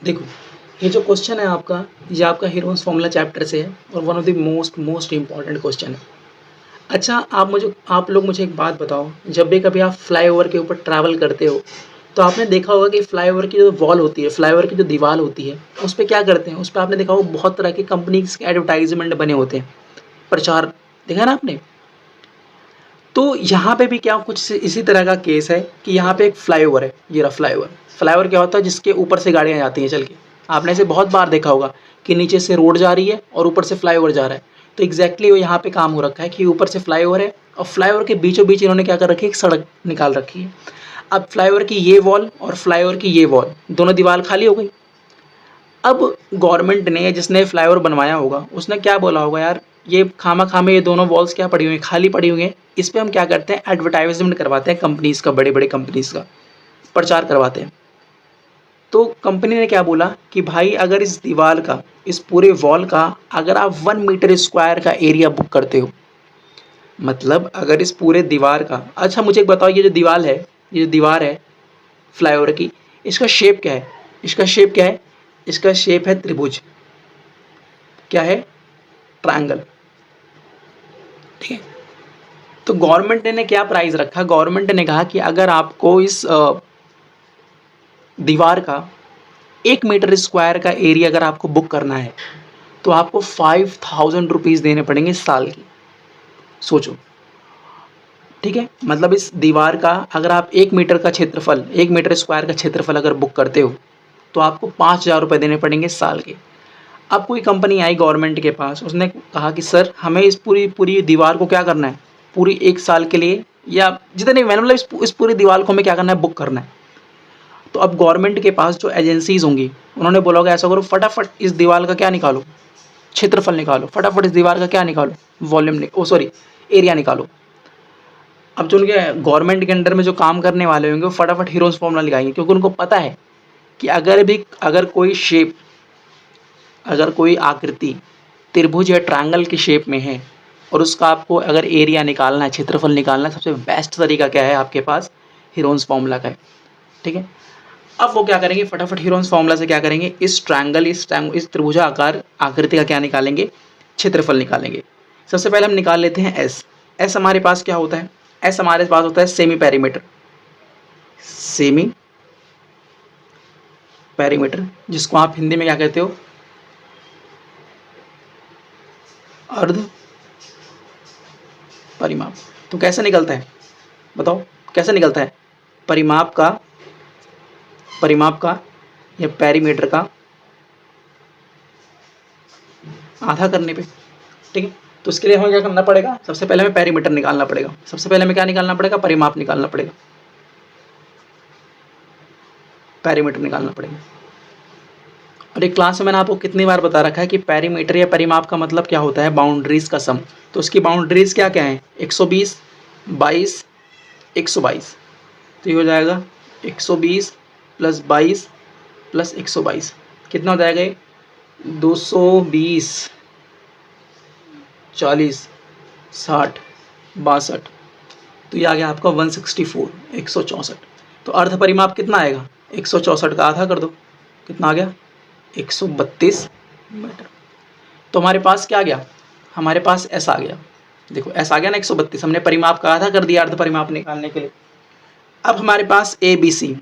देखो, ये जो क्वेश्चन है आपका, ये आपका हीरोन्स फॉर्मूला चैप्टर से है और one of the most most important question है। अच्छा, आप लोग मुझे एक बात बताओ, जब भी कभी आप फ्लाईओवर के ऊपर ट्रैवल करते हो, तो आपने देखा होगा कि फ्लाईओवर की जो वॉल होती है, फ्लाईओवर की जो दीवार होती है, उस पे क्या करते हैं, उस पे आपने देखा होगा बहुत तरह की कंपनीज़ के एडवर्टाइज़मेंट बने होते हैं, प्रचार, देखा है ना आपने? तो यहाँ पे भी क्या कुछ इसी तरह का केस है कि यहाँ पे एक फ्लाईओवर है, ये रहा फ्लाईओवर। फ्लाईओवर क्या होता है, जिसके ऊपर से गाड़ियाँ जाती हैं चल के। आपने इसे बहुत बार देखा होगा कि नीचे से रोड जा रही है और ऊपर से फ्लाईओवर जा रहा है। तो एग्जैक्टली वो यहाँ पे काम हो रखा है कि ऊपर से फ्लाईओवर है और फ्लाईओवर के बीचों बीच इन्होंने क्या कर रखी है, एक सड़क निकाल रखी है। अब फ्लाईओवर की ये वॉल और फ्लाईओवर की ये वॉल, दोनों दीवार खाली हो गई। अब गवर्नमेंट ने, जिसने फ्लाईओवर बनवाया होगा, उसने क्या बोला होगा, यार ये खामा खामे ये दोनों वॉल्स क्या पड़ी हुई हैं, खाली पड़ी हुई हैं, इस पे हम क्या करते हैं, एडवर्टाइजमेंट करवाते हैं कंपनीज़ का, बड़े बड़े कंपनीज़ का प्रचार करवाते हैं। तो कंपनी ने क्या बोला कि भाई अगर इस दीवार का, इस पूरे वॉल का अगर आप 1 मीटर स्क्वायर का एरिया बुक करते हो, मतलब अगर इस पूरे दीवार का, अच्छा मुझे एक बताओ, ये जो दीवार है, ये जो दीवार है फ्लाईओवर की, इसका शेप क्या है, इसका शेप क्या है, इसका शेप है त्रिभुज, क्या है, ट्रायंगल, ठीक है। तो गवर्नमेंट ने क्या प्राइस रखा, गवर्नमेंट ने कहा कि अगर आपको इस दीवार का 1 मीटर स्क्वायर का एरिया अगर आपको बुक करना है, तो आपको 5000 रुपीज़ देने पड़ेंगे साल की। सोचो, ठीक है, मतलब इस दीवार का अगर आप 1 मीटर का क्षेत्रफल, 1 मीटर स्क्वायर का क्षेत्रफल अगर बुक करते हो, तो आपको 5000 रुपये देने पड़ेंगे साल के। अब कोई कंपनी आई गवर्नमेंट के पास, उसने कहा कि सर हमें इस पूरी पूरी दीवार को क्या करना है, पूरी 1 साल के लिए, या जितने मैंने मतलब इस पूरी दीवार को हमें क्या करना है, बुक करना है। तो अब गवर्नमेंट के पास जो एजेंसीज होंगी, उन्होंने बोला होगा ऐसा करो, फटाफट इस दीवार का क्या निकालो, क्षेत्रफल निकालो, फटाफट इस दीवार का क्या निकालो, वॉल्यूम, ओ सॉरी, एरिया निकालो। अब जो उनके गवर्नमेंट के अंडर में जो काम करने वाले होंगे, वो फटाफट हीरोज फॉर्मूला लगाएंगे, क्योंकि उनको पता है कि अगर कोई शेप, अगर कोई आकृति त्रिभुज या ट्रायंगल की शेप में है और उसका आपको अगर एरिया निकालना है, क्षेत्रफल निकालना है, सबसे बेस्ट तरीका क्या है आपके पास, हीरोन्स फॉर्मूला का है, ठीक है। अब वो क्या करेंगे, फटाफट हीरोन्स फॉर्मूला से क्या करेंगे, इस ट्रायंगल, इस त्रिभुजाकार आकृति का क्या निकालेंगे, क्षेत्रफल निकालेंगे। सबसे पहले हम निकाल लेते हैं एस। एस हमारे पास क्या होता है, एस हमारे पास होता है सेमी पेरीमीटर, सेमी पेरीमीटर, जिसको आप हिंदी में क्या कहते हो, अर्ध परिमाप। तो कैसे निकलता है, बताओ कैसे निकलता है, परिमाप का, परिमाप का या पेरीमीटर का आधा करने पे, ठीक है। तो इसके लिए हमें क्या करना पड़ेगा, सबसे पहले हमें पेरीमीटर निकालना पड़ेगा, सबसे पहले हमें क्या निकालना पड़ेगा, परिमाप निकालना पड़ेगा, पेरीमीटर निकालना पड़ेगा। और एक क्लास में मैंने आपको कितनी बार बता रखा है कि पेरीमीटर या परिमाप का मतलब क्या होता है, बाउंड्रीज का सम। तो उसकी बाउंड्रीज क्या क्या है, 120, 22, 122। तो ये हो जाएगा 120 + 22 + 122, कितना हो जाएगा ये, 220, 40, 60, 62। तो ये आ गया आपका 164, 164। तो अर्ध परिमाप कितना आएगा, 164 का आधा कर दो, कितना आ गया, 132 मीटर। तो हमारे पास क्या आ गया, हमारे पास एस आ गया, देखो एस आ गया ना 132, हमने परिमाप का आधा कर दिया अर्ध परिमाप निकालने के लिए। अब हमारे पास ए बी सी,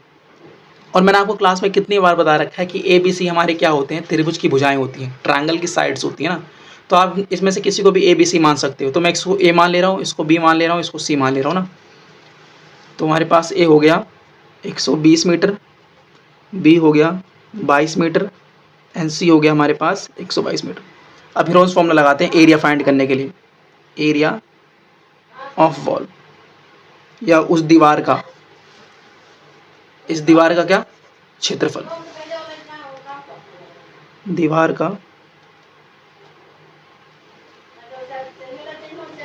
और मैंने आपको क्लास में कितनी बार बता रखा है कि ए बी सी हमारे क्या होते हैं, त्रिभुज की भुजाएं होती हैं, ट्रायंगल की साइड्स होती है ना। तो आप इसमें से किसी को भी ए बी सी मान सकते हो। तो मैं इसको ए मान ले रहा हूँ, इसको बी मान ले रहा हूँ, इसको सी मान ले रहा हूँ ना। तो हमारे पास ए हो गया 120 मीटर, बी हो गया 22 मीटर, एंड सी हो गया हमारे पास 122 मीटर। अब हीरोन्स फॉर्मूला लगाते हैं एरिया फाइंड करने के लिए, एरिया ऑफ वॉल, या उस दीवार का, इस दीवार का क्या, क्षेत्रफल, दीवार का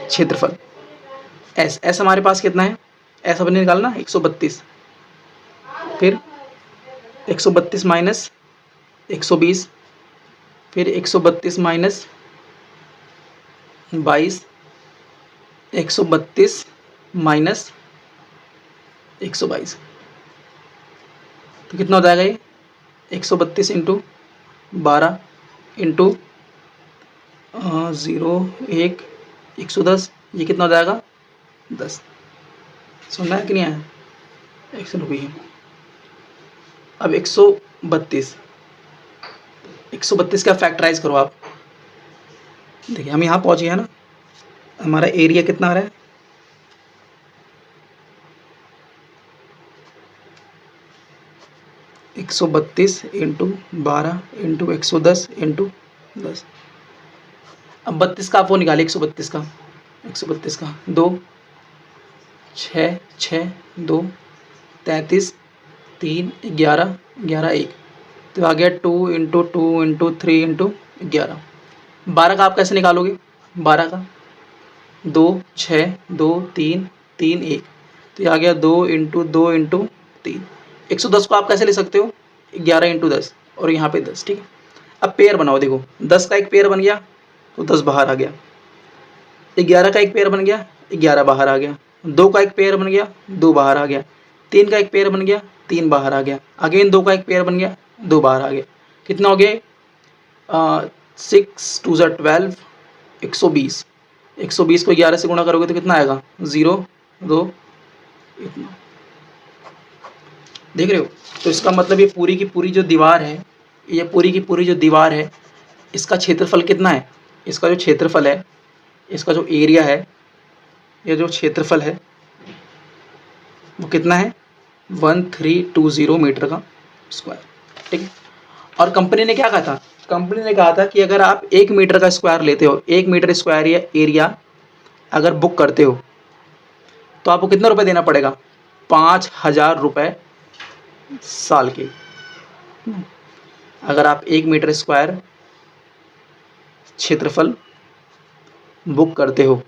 क्षेत्रफल। एस, एस हमारे पास कितना है, एस अपने निकालना 132, फिर 132 माइनस 120, फिर 132 माइनस 22, 132 माइनस 122, तो कितना हो जाएगा ये, 132 इंटू 12 इंटू 0 1 110, ये कितना हो जाएगा 10। सुनना है कि नहीं आया? 100 अब 132 का फैक्टराइज करो आप। देखिए हम यहाँ पहुँच गए ना, हमारा एरिया कितना आ रहा है 132 इंटू 12 इंटू 110 इंटू 10। अब 32 का आप वो निकालिए, 132 का 2 6 6 2 33 3 11 11 1, तो आ गया 2 इंटू 2 इंटू 3 इंटू 11। 12 का आप कैसे निकालोगे? 12 का 2 6 2 3 3 1, तो ये आ गया 2 इंटू 2 इंटू 3। 110 को आप कैसे ले सकते हो? 11 इंटू 10 और यहाँ पे 10, ठीक है। अब पेयर बनाओ, देखो 10 का एक पेयर बन गया तो 10 बाहर आ गया, 11 का एक पेयर बन गया 11 बाहर आ गया, 2 का एक पेयर बन गया 2 बाहर आ गया, 3 का एक पेयर बन गया 3 बाहर आ गया, अगेन 2 का एक पेयर बन गया 2 बाहर आ गया। कितना हो गया 6 2 12, 120। 120 को 11 से गुणा करोगे तो कितना आएगा 0 2, इतना। देख रहे हो? तो इसका मतलब ये पूरी की पूरी जो दीवार है, ये पूरी की पूरी जो दीवार है, इसका क्षेत्रफल कितना है? इसका जो क्षेत्रफल है, इसका जो एरिया है, ये जो क्षेत्रफल है वो कितना है 1320 मीटर का स्क्वायर, ठीक है। और कंपनी ने क्या कहा था? कंपनी ने कहा था कि अगर आप 1 मीटर का स्क्वायर लेते हो, 1 मीटर स्क्वायर या एरिया अगर बुक करते हो तो आपको कितना रुपए देना पड़ेगा? 5000 रुपये साल के। अगर आप 1 मीटर स्क्वायर क्षेत्रफल बुक करते हो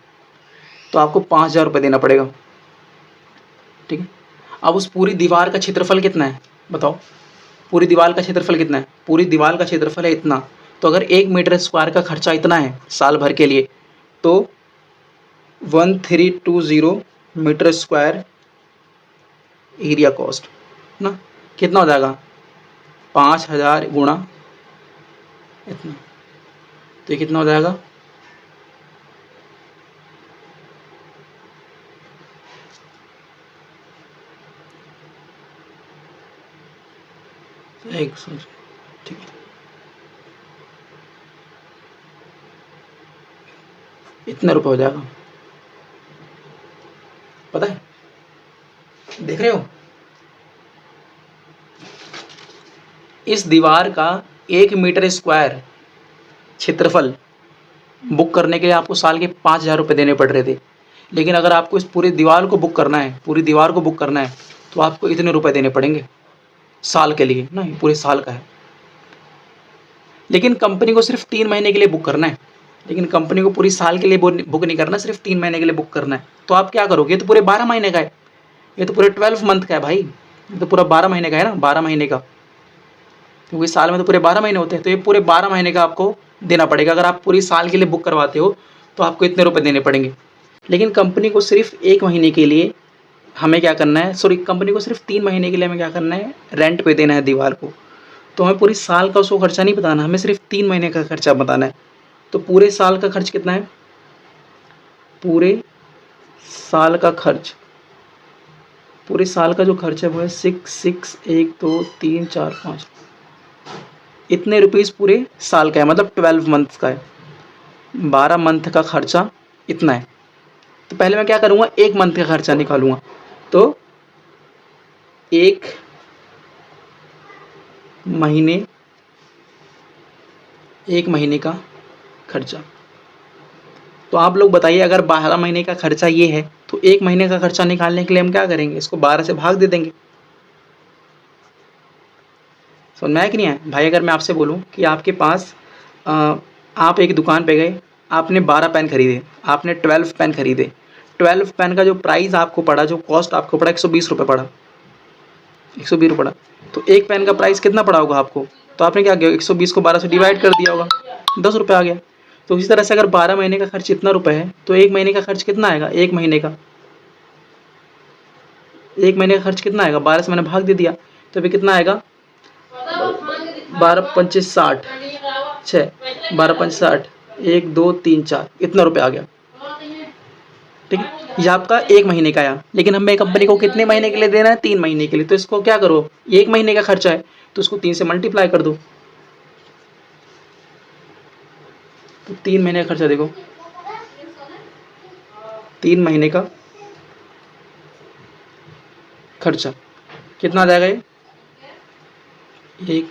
तो आपको 5000 रुपये देना पड़ेगा, ठीक है। अब उस पूरी दीवार का क्षेत्रफल कितना है बताओ? पूरी दीवार का क्षेत्रफल कितना है? पूरी दीवार का क्षेत्रफल है इतना, तो अगर 1 मीटर स्क्वायर का खर्चा इतना है साल भर के लिए, तो 1320 मीटर स्क्वायर एरिया कॉस्ट ना कितना हो जाएगा? 5000 गुणा इतना, तो ये कितना हो जाएगा? ठीक है, इतने रुपए हो जाएगा, पता है? देख रहे हो? इस दीवार का 1 मीटर स्क्वायर क्षेत्रफल बुक करने के लिए आपको साल के 5000 रुपये देने पड़ रहे थे, लेकिन अगर आपको इस पूरी दीवार को बुक करना है, पूरी दीवार को बुक करना है, तो आपको इतने रुपए देने पड़ेंगे साल के लिए ना, ये पूरे साल का है। लेकिन कंपनी को सिर्फ 3 महीने के लिए बुक करना है, लेकिन कंपनी को पूरी साल के लिए बुक नहीं करना, सिर्फ 3 महीने के लिए बुक करना है। तो आप क्या करोगे? ये तो पूरे 12 महीने का है, ये तो पूरे 12 मंथ का है भाई, ये तो पूरा 12 महीने का है ना, 12 महीने का, क्योंकि साल में तो पूरे 12 महीने होते हैं, तो ये पूरे 12 महीने का आपको देना पड़ेगा। अगर आप पूरी साल के लिए बुक करवाते हो तो आपको इतने रुपए देने पड़ेंगे। लेकिन कंपनी को सिर्फ 1 महीने के लिए हमें क्या करना है, सॉरी कंपनी को सिर्फ 3 महीने के लिए हमें क्या करना है, रेंट पे देना है दीवार को। तो हमें पूरी साल का उसको खर्चा नहीं बताना, हमें सिर्फ 3 महीने का खर्चा बताना है। तो पूरे साल का खर्च कितना है? पूरे साल का खर्च, पूरे साल का जो खर्च है वो है 6 1 2 3 4 5, इतने रुपीस पूरे साल का है, मतलब 12 मंथ का है, 12 मंथ का खर्चा इतना है। तो पहले मैं क्या करूँगा, 1 मंथ का खर्चा निकालूंगा। तो 1 महीने का खर्चा, तो आप लोग बताइए अगर 12 महीने का खर्चा ये है तो 1 महीने का खर्चा निकालने के लिए हम क्या करेंगे, इसको 12 से भाग दे देंगे। समझ में आया कि नहीं आया भाई? अगर मैं आपसे बोलूँ कि आपके पास आप एक दुकान पे गए, आपने 12 पेन खरीदे, आपने 12 पेन खरीदे, 12 पेन का जो प्राइस आपको पड़ा, जो कॉस्ट आपको पड़ा 120 रुपये पड़ा, 120 रुपये पड़ा, तो एक पेन का प्राइस कितना पड़ा होगा आपको? तो आपने क्या किया, 120 को 12 से डिवाइड कर दिया होगा, 10 रुपये आ गया। तो इसी तरह से अगर 12 महीने का खर्च इतना रुपये है तो 1 महीने का खर्च कितना आएगा? 1 महीने का खर्च कितना आएगा? 12 से मैंने भाग दे दिया, तो अभी कितना आएगा? 12 पंचे 60, 6, 12 पंच 60, 1 2 3 4, इतना रुपये आ गया। ठीक है, ये आपका 1 महीने का आया, लेकिन हमें कंपनी को कितने महीने के लिए देना है? 3 महीने के लिए। तो इसको क्या करो, 1 महीने का खर्चा है तो उसको 3 से मल्टीप्लाई कर दो। तो 3 महीने का खर्चा देखो, 3 महीने का खर्चा कितना आ जाएगा? ये एक,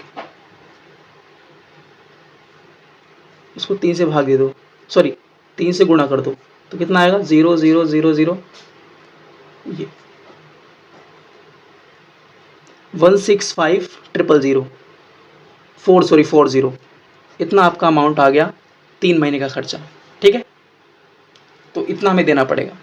इसको 3 से भाग दे दो, सॉरी 3 से गुणा कर दो, तो कितना आएगा? 0 0 0 0, ये 165,000, 40, इतना आपका अमाउंट आ गया 3 महीने का खर्चा। ठीक है, तो इतना हमें देना पड़ेगा।